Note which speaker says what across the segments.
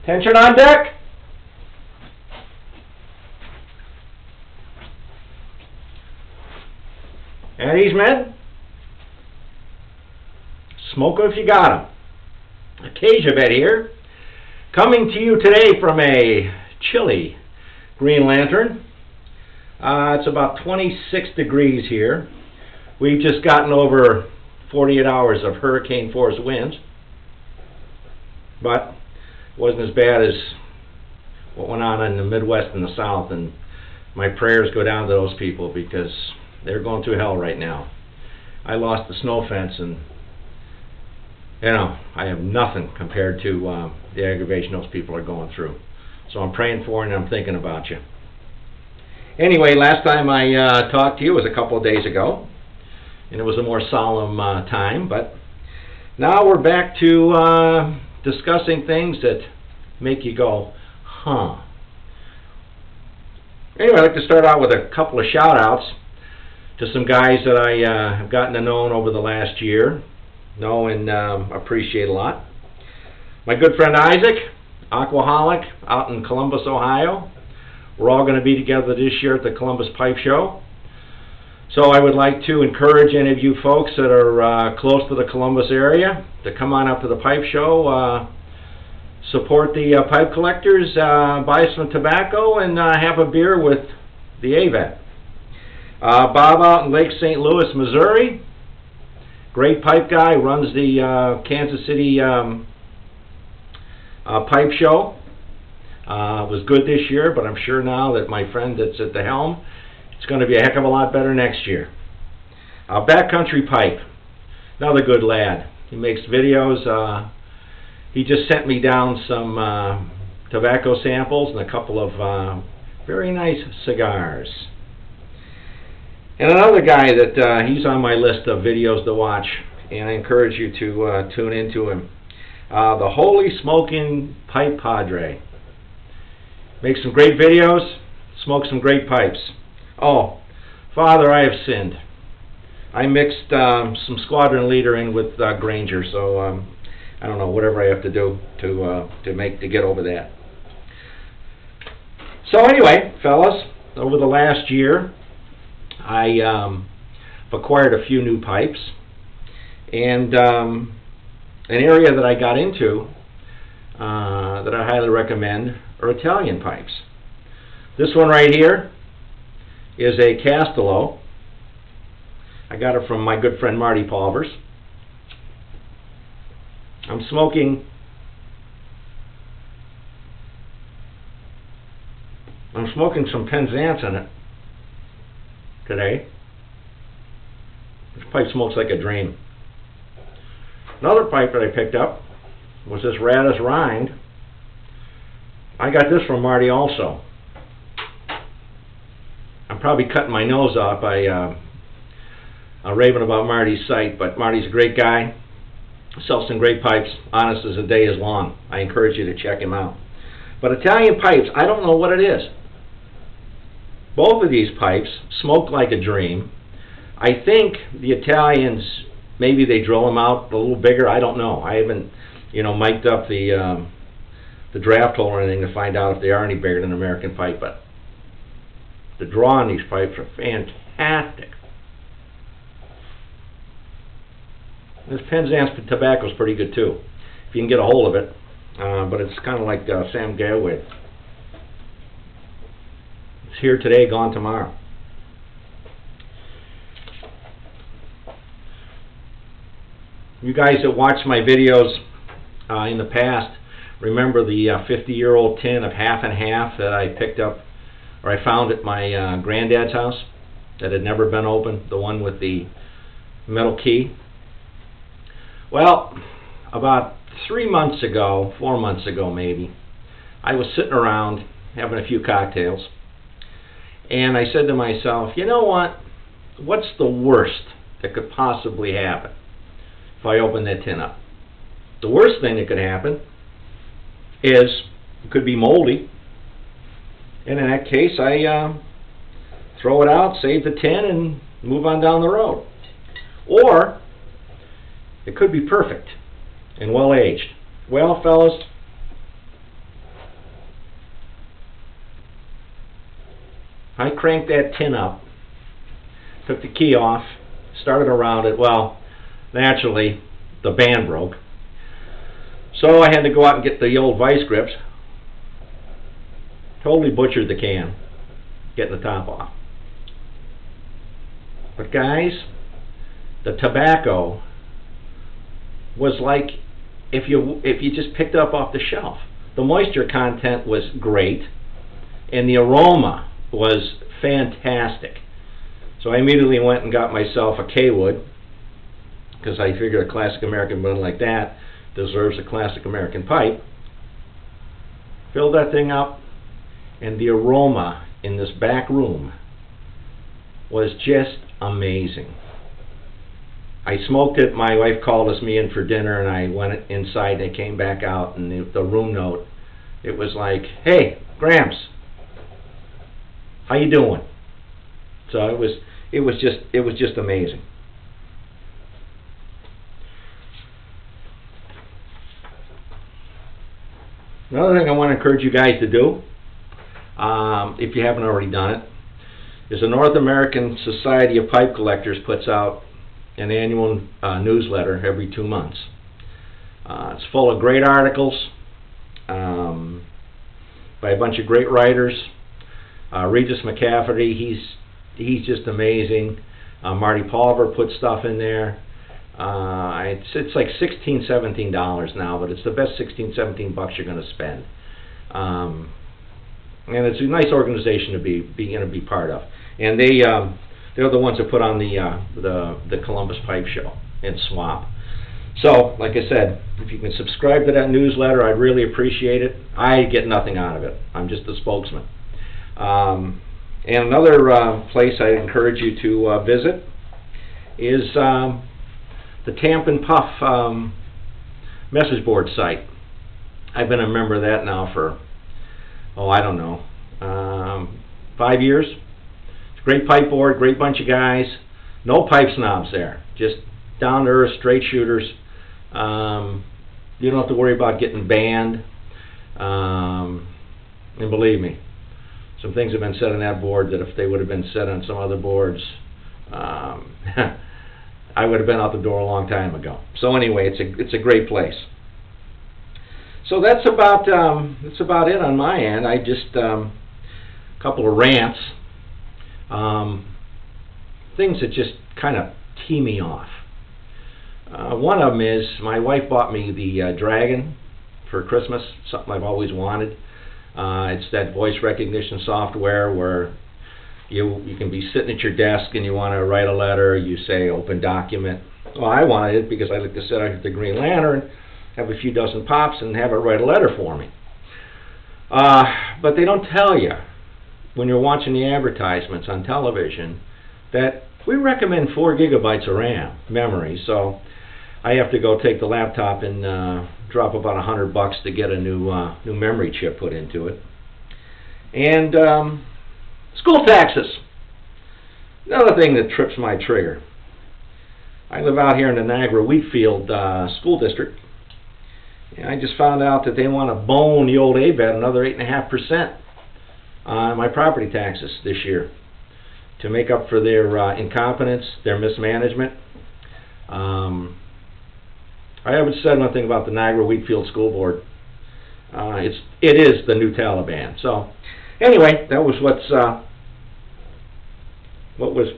Speaker 1: Tension on deck. And these men, smoke if you got 'em. Acacia bed here, coming to you today from a chilly Green Lantern. It's about 26 degrees here. We've just gotten over 48 hours of hurricane force winds, but it wasn't as bad as what went on in the Midwest and the South, and my prayers go down to those people because they're going through hell right now. I lost the snow fence, and you know, I have nothing compared to the aggravation those people are going through. So I'm praying for you and I'm thinking about you. Anyway, last time I talked to you was a couple of days ago, and it was a more solemn time, but now we're back to discussing things that make you go, huh. Anyway, I'd like to start out with a couple of shout-outs to some guys that I have gotten to know over the last year, know and appreciate a lot. My good friend Isaac, Aquaholic, out in Columbus, Ohio. We're all going to be together this year at the Columbus Pipe Show. So I would like to encourage any of you folks that are close to the Columbus area to come on up to the Pipe Show, support the pipe collectors, buy some tobacco, and have a beer with the AVET. Bob out in Lake St. Louis, Missouri. Great pipe guy, runs the Kansas City Pipe Show. Was good this year, but I'm sure now that my friend that's at the helm, it's going to be a heck of a lot better next year. Backcountry Pipe, another good lad. He makes videos. He just sent me down some tobacco samples and a couple of very nice cigars. And another guy that he's on my list of videos to watch, and I encourage you to tune into him. The Holy Smoking Pipe Padre. Makes some great videos, smokes some great pipes. Oh, Father, I have sinned. I mixed some Squadron Leader in with Granger, so I don't know, whatever I have to do to get over that. So anyway, fellas, over the last year, I acquired a few new pipes, and an area that I got into that I highly recommend are Italian pipes. This one right here is a Castello. I got it from my good friend Marty Pulvers. I'm smoking some Penzance in it today. This pipe smokes like a dream. Another pipe that I picked up was this Radis Rind. I got this from Marty also. I'm probably cutting my nose off by raving about Marty's site, but Marty's a great guy. Sells some great pipes, honest as the day is long. I encourage you to check him out. But Italian pipes, I don't know what it is. Both of these pipes smoke like a dream. I think the Italians, maybe they drill them out a little bigger. I don't know. I haven't, mic'd up the draft hole or anything to find out if they are any bigger than American pipe, but the draw on these pipes are fantastic. This Penzance tobacco is pretty good too, if you can get a hold of it, but it's kind of like Sam Galway. It's here today, gone tomorrow. You guys that watched my videos in the past remember the 50-year-old tin of half and half that I picked up, or I found at my granddad's house that had never been opened, the one with the metal key. Well, about 4 months ago maybe, I was sitting around having a few cocktails, and I said to myself, you know what? What's the worst that could possibly happen if I open that tin up? The worst thing that could happen is it could be moldy, and in that case I throw it out, save the tin, and move on down the road. Or it could be perfect and well aged. Well, fellas, I cranked that tin up, took the key off, started around it. Well, naturally, the band broke. So I had to go out and get the old vice grips. Totally butchered the can, getting the top off. But guys, the tobacco was like if you just picked it up off the shelf. The moisture content was great, and the aroma was fantastic. So I immediately went and got myself a K-Wood, because I figured a classic American bud like that deserves a classic American pipe. Filled that thing up, and the aroma in this back room was just amazing. I smoked it. My wife called me in for dinner, and I went inside and I came back out, and the room note, it was like, "Hey, Gramps, how you doing?" So it was just amazing. Another thing I want to encourage you guys to do, if you haven't already done it, is the North American Society of Pipe Collectors puts out an annual newsletter every 2 months. It's full of great articles by a bunch of great writers. Regis McCafferty, he's just amazing. Marty Pulver puts stuff in there. It's like $16, $17 now, but it's the best $16, $17 you're going to spend. And it's a nice organization to be part of. And they're the ones that put on the Columbus Pipe Show in Swamp. So, like I said, if you can subscribe to that newsletter, I'd really appreciate it. I get nothing out of it. I'm just the spokesman. And another place I encourage you to visit is the Tamp and Puff message board site. I've been a member of that now for, I don't know, 5 years. It's a great pipe board, great bunch of guys. No pipe snobs there, just down to earth, straight shooters. You don't have to worry about getting banned. And believe me, some things have been said on that board that if they would have been said on some other boards, I would have been out the door a long time ago. So anyway, it's a great place. So that's about it on my end. I just a couple of rants, things that just kind of tee me off. One of them is my wife bought me the Dragon for Christmas, something I've always wanted. It's that voice recognition software where you can be sitting at your desk and you want to write a letter, you say open document. Well, I wanted it because I like to sit out at the Green Lantern, have a few dozen pops, and have it write a letter for me. But they don't tell you when you're watching the advertisements on television that we recommend 4 gigabytes of RAM memory. So I have to go take the laptop and drop about $100 to get a new memory chip put into it. And school taxes. Another thing that trips my trigger. I live out here in the Niagara Wheatfield School District, and I just found out that they want to bone the old AVET another 8.5% on my property taxes this year to make up for their incompetence, their mismanagement. I haven't said one thing about the Niagara Wheatfield School Board. It is the new Taliban. So anyway, that was what was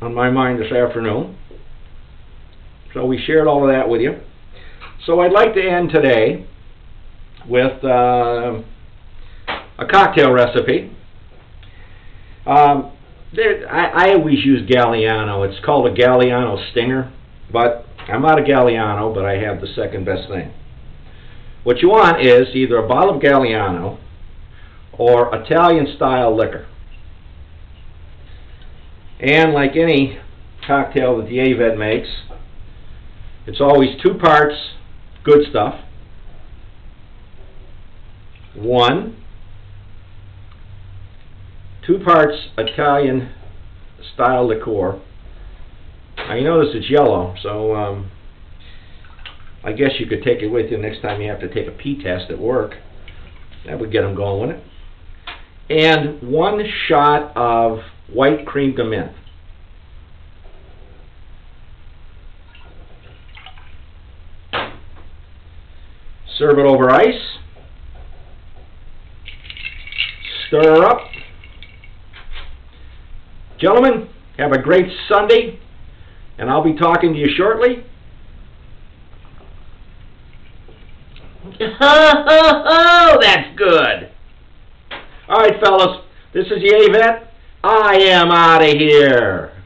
Speaker 1: on my mind this afternoon. So we shared all of that with you. So I'd like to end today with a cocktail recipe. I always use Galliano. It's called a Galliano Stinger, but I'm not a Galliano, but I have the second best thing. What you want is either a bottle of Galliano or Italian-style liquor. And like any cocktail that the AVET makes, it's always 2 parts good stuff, 2 parts Italian-style liqueur. Now you notice it's yellow, so I guess you could take it with you next time you have to take a pee test at work. That would get them going, wouldn't it? and 1 shot of white cream de mint. Serve it over ice. Stir up. Gentlemen, have a great Sunday, and I'll be talking to you shortly. Oh, that's good. All right, fellas, this is Yavette. I am out of here.